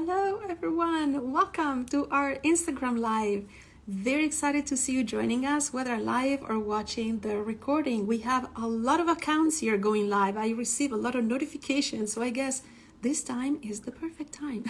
Hello everyone, welcome to our Instagram Live. Very excited to see you joining us, whether live or watching the recording. We have a lot of accounts here going live. I receive a lot of notifications, so I guess this time is the perfect time.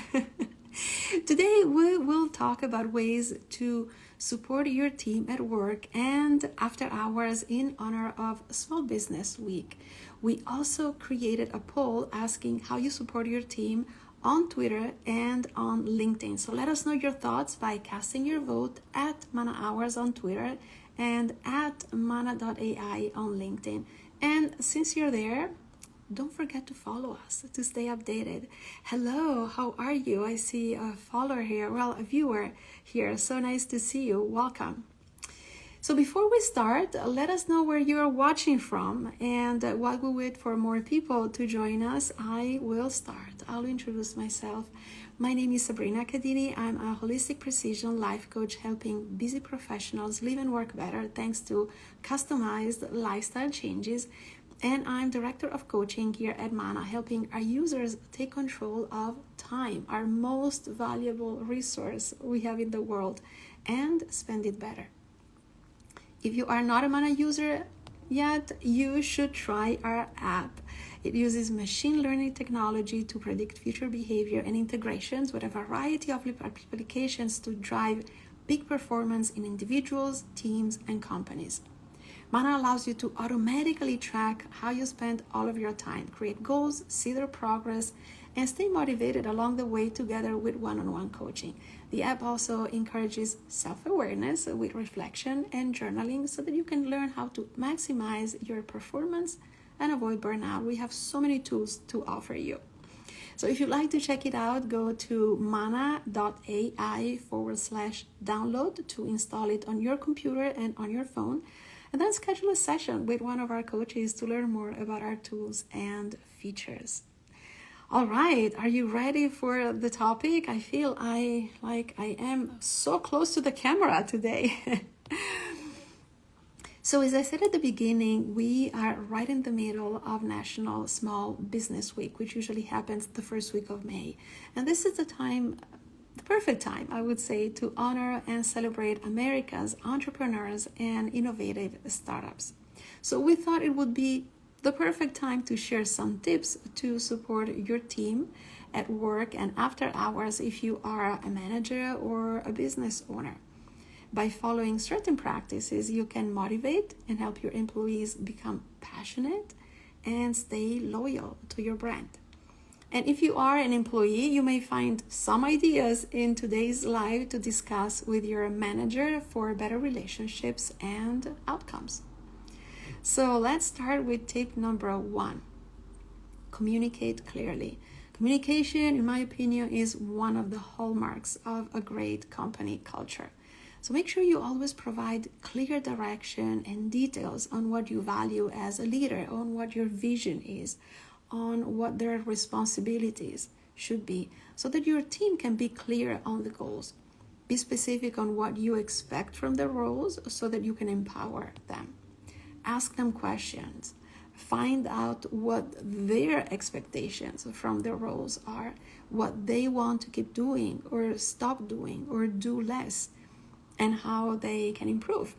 Today we will talk about ways to support your team at work and after hours in honor of Small Business Week. We also created a poll asking how you support your team on Twitter and on LinkedIn. So let us know your thoughts by casting your vote at Mana Hours on Twitter and at mana.ai on LinkedIn. And since you're there, don't forget to follow us to stay updated. Hello, how are you? I see a follower here, a viewer here. So nice to see you. Welcome. So before we start, let us know where you are watching from, and while we wait for more people to join us, I will start. I'll introduce myself. My name is Sabrina Cadini. I'm a holistic precision life coach helping busy professionals live and work better thanks to customized lifestyle changes. And I'm director of coaching here at Mana, helping our users take control of time, our most valuable resource we have in the world, and spend it better. If you are not a Mana user yet, you should try our app. It uses machine learning technology to predict future behavior and integrations with a variety of applications to drive peak performance in individuals, teams, and companies. Mana allows you to automatically track how you spend all of your time, create goals, see their progress, and stay motivated along the way together with one-on-one coaching. The app also encourages self-awareness with reflection and journaling so that you can learn how to maximize your performance and avoid burnout. We have so many tools to offer you. So if you'd like to check it out, go to mana.ai/download to install it on your computer and on your phone. And then schedule a session with one of our coaches to learn more about our tools and features. All right, are you ready for the topic? I feel I am so close to the camera today. So as I said at the beginning, we are right in the middle of National Small Business Week, which usually happens the first week of May. And this is the perfect time, I would say, to honor and celebrate America's entrepreneurs and innovative startups. So we thought it would be the perfect time to share some tips to support your team at work and after hours if you are a manager or a business owner. By following certain practices, you can motivate and help your employees become passionate and stay loyal to your brand. And if you are an employee, you may find some ideas in today's live to discuss with your manager for better relationships and outcomes. So let's start with tip number 1. Communicate clearly. Communication, in my opinion, is one of the hallmarks of a great company culture. So make sure you always provide clear direction and details on what you value as a leader, on what your vision is, on what their responsibilities should be, so that your team can be clear on the goals. Be specific on what you expect from the roles so that you can empower them. Ask them questions. Find out what their expectations from the roles are, what they want to keep doing or stop doing or do less, and how they can improve.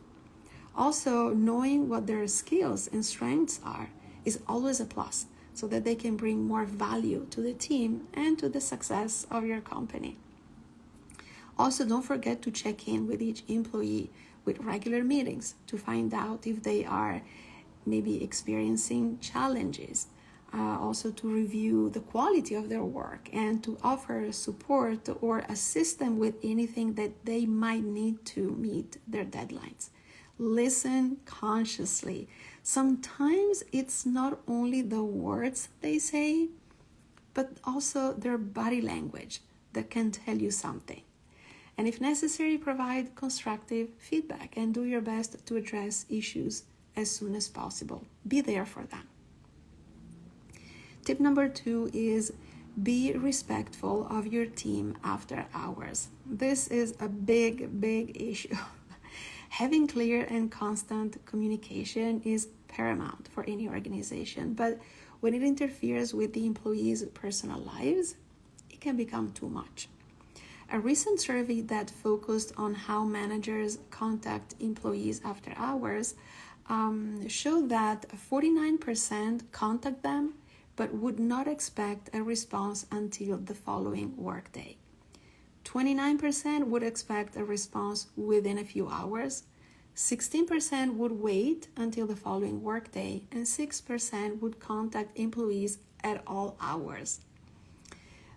Also, knowing what their skills and strengths are is always a plus, so that they can bring more value to the team and to the success of your company. Also, don't forget to check in with each employee with regular meetings to find out if they are maybe experiencing challenges. Also to review the quality of their work and to offer support or assist them with anything that they might need to meet their deadlines. Listen consciously. Sometimes it's not only the words they say, but also their body language that can tell you something. And if necessary, provide constructive feedback and do your best to address issues as soon as possible. Be there for them. Tip number 2 is be respectful of your team after hours. This is a big issue. Having clear and constant communication is paramount for any organization, but when it interferes with the employees' personal lives, it can become too much. A recent survey that focused on how managers contact employees after hours showed that 49% contact them but would not expect a response until the following workday. 29% would expect a response within a few hours, 16% would wait until the following workday, and 6% would contact employees at all hours.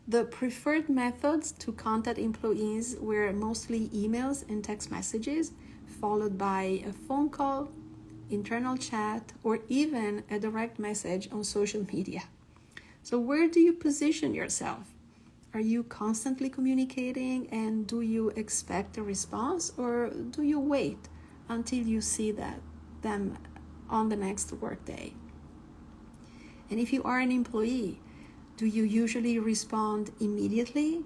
The preferred methods to contact employees were mostly emails and text messages, followed by a phone call, internal chat, or even a direct message on social media. So where do you position yourself? Are you constantly communicating, and do you expect a response, or do you wait until you see them on the next workday? And if you are an employee, do you usually respond immediately?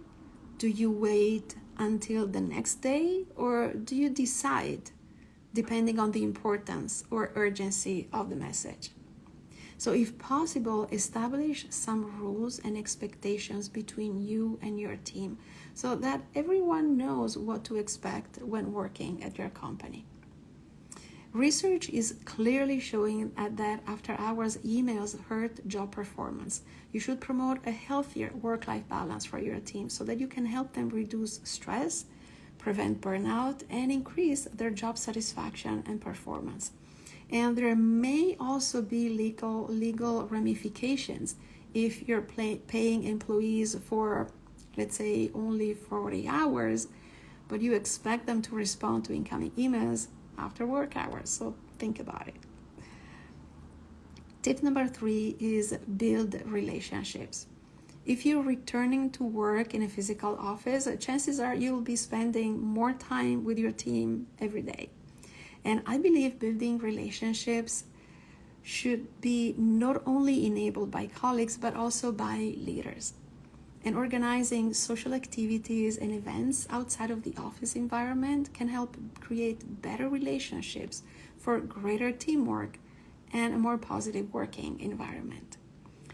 Do you wait until the next day, or do you decide depending on the importance or urgency of the message? So if possible, establish some rules and expectations between you and your team so that everyone knows what to expect when working at your company. Research is clearly showing that after-hours emails hurt job performance. You should promote a healthier work-life balance for your team so that you can help them reduce stress, prevent burnout, and increase their job satisfaction and performance. And there may also be legal ramifications if you're paying employees for, let's say, only 40 hours, but you expect them to respond to incoming emails after work hours. So think about it. Tip number 3 is build relationships. If you're returning to work in a physical office, chances are you'll be spending more time with your team every day. And I believe building relationships should be not only enabled by colleagues, but also by leaders. And organizing social activities and events outside of the office environment can help create better relationships for greater teamwork and a more positive working environment.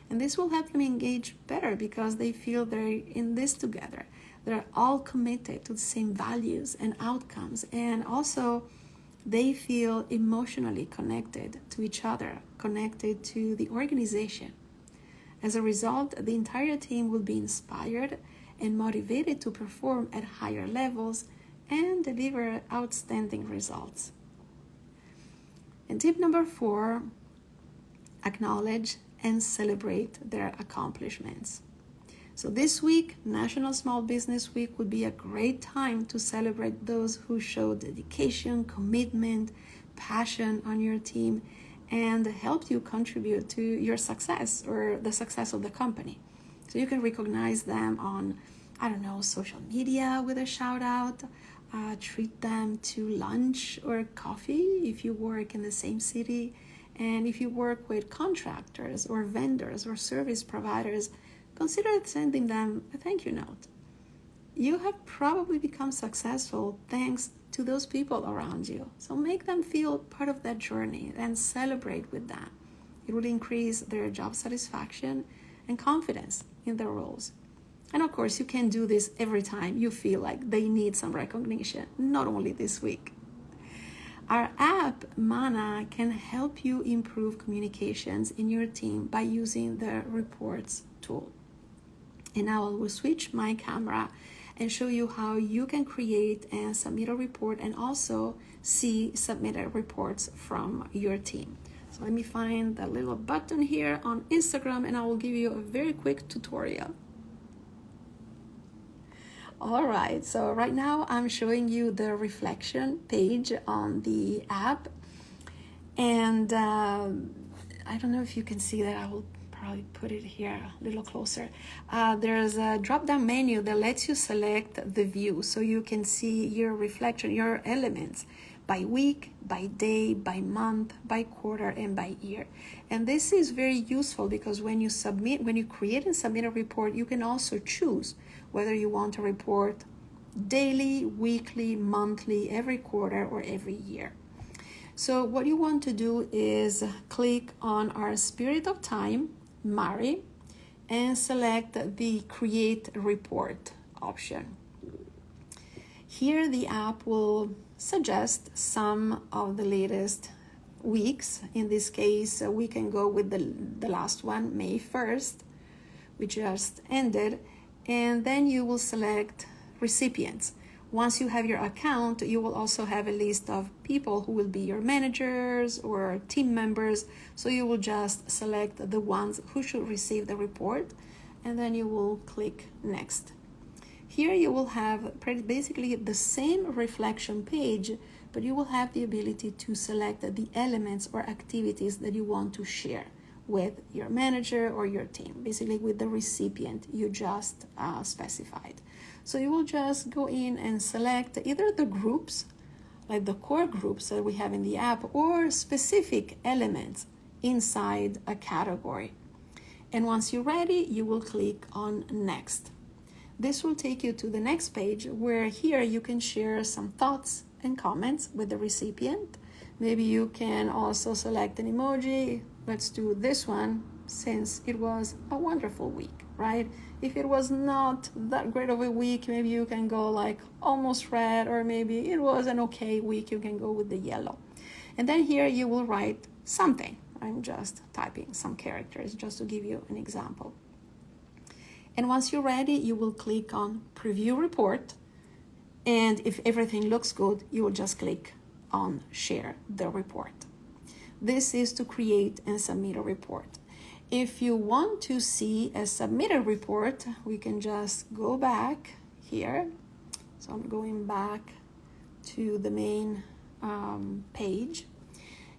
And this will help them engage better because they feel they're in this together. They're all committed to the same values and outcomes, and also they feel emotionally connected to each other, connected to the organization. As a result, the entire team will be inspired and motivated to perform at higher levels and deliver outstanding results. And tip number 4, acknowledge and celebrate their accomplishments. So this week, National Small Business Week would be a great time to celebrate those who show dedication, commitment, passion on your team, and helped you contribute to your success or the success of the company. So you can recognize them on, social media with a shout out, treat them to lunch or coffee if you work in the same city. And if you work with contractors or vendors or service providers, consider sending them a thank you note. You have probably become successful thanks to those people around you. So make them feel part of that journey and celebrate with them. It will increase their job satisfaction and confidence in their roles. And of course, you can do this every time you feel like they need some recognition, not only this week. Our app, Mana, can help you improve communications in your team by using the reports tool. And now I will switch my camera and show you how you can create and submit a report and also see submitted reports from your team. So let me find that little button here on Instagram and I will give you a very quick tutorial. All right, so right now I'm showing you the reflection page on the app. And I don't know if you can see that. I will probably put it here a little closer. There's a drop-down menu that lets you select the view so you can see your reflection, your elements by week, by day, by month, by quarter, and by year. And this is very useful because when you create and submit a report, you can also choose whether you want to report daily, weekly, monthly, every quarter, or every year. So what you want to do is click on our Spirit of Time, Mari, and select the Create Report option. Here the app will suggest some of the latest weeks. In this case, we can go with the last one, May 1st, which just ended, and then you will select recipients. Once you have your account, you will also have a list of people who will be your managers or team members. So you will just select the ones who should receive the report, and then you will click Next. Here you will have basically the same reflection page, but you will have the ability to select the elements or activities that you want to share with your manager or your team, basically with the recipient you just specified. So you will just go in and select either the groups, like the core groups that we have in the app, or specific elements inside a category. And once you're ready, you will click on Next. This will take you to the next page, where here you can share some thoughts and comments with the recipient. Maybe you can also select an emoji. Let's do this one, since it was a wonderful week, right? If it was not that great of a week, maybe you can go like almost red, or maybe it was an okay week, you can go with the yellow. And then here you will write something. I'm just typing some characters just to give you an example. And once you're ready, you will click on Preview Report. And if everything looks good, you will just click on Share the Report. This is to create and submit a report. If you want to see a submitted report, we can just go back here. So I'm going back to the main page.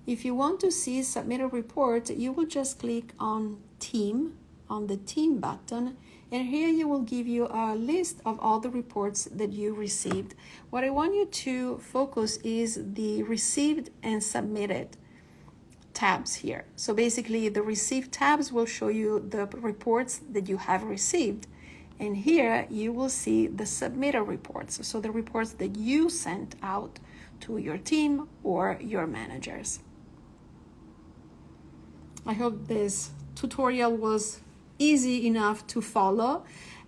If you want to see submitted report, you will just click on Team, on the Team button, and here you will give you a list of all the reports that you received. What I want you to focus is the received and submitted tabs here. So basically the received tabs will show you the reports that you have received, and here you will see the submitted reports, so the reports that you sent out to your team or your managers. I hope this tutorial was easy enough to follow,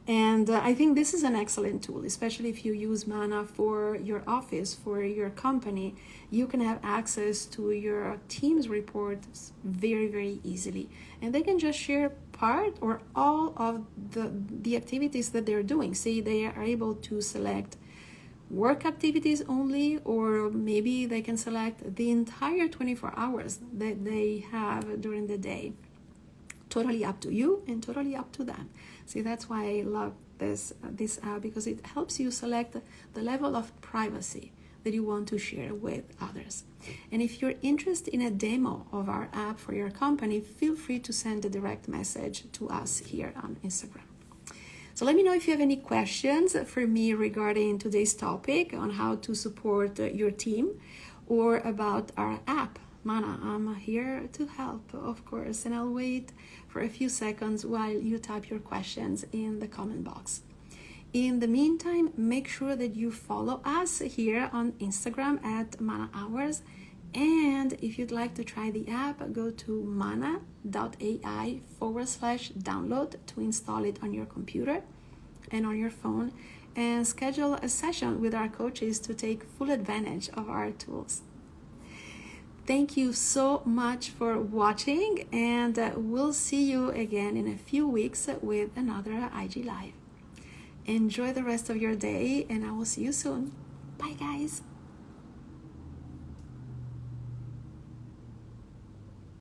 and I think this is an excellent tool, especially if you use Mana for your office, for your company. You can have access to your team's reports very, very easily, and they can just share part or all of the activities that they're doing. Say they are able to select work activities only, or maybe they can select the entire 24 hours that they have during the day. Totally up to you and totally up to them. See, that's why I love this app, because it helps you select the level of privacy that you want to share with others. And if you're interested in a demo of our app for your company, feel free to send a direct message to us here on Instagram. So let me know if you have any questions for me regarding today's topic on how to support your team, or about our app, Mana. I'm here to help, of course, and I'll wait for a few seconds while you type your questions in the comment box. In the meantime, make sure that you follow us here on Instagram at Mana Hours. And if you'd like to try the app, go to mana.ai/download to install it on your computer and on your phone, and schedule a session with our coaches to take full advantage of our tools. Thank you so much for watching, and we'll see you again in a few weeks with another IG Live. Enjoy the rest of your day, and I will see you soon. Bye, guys.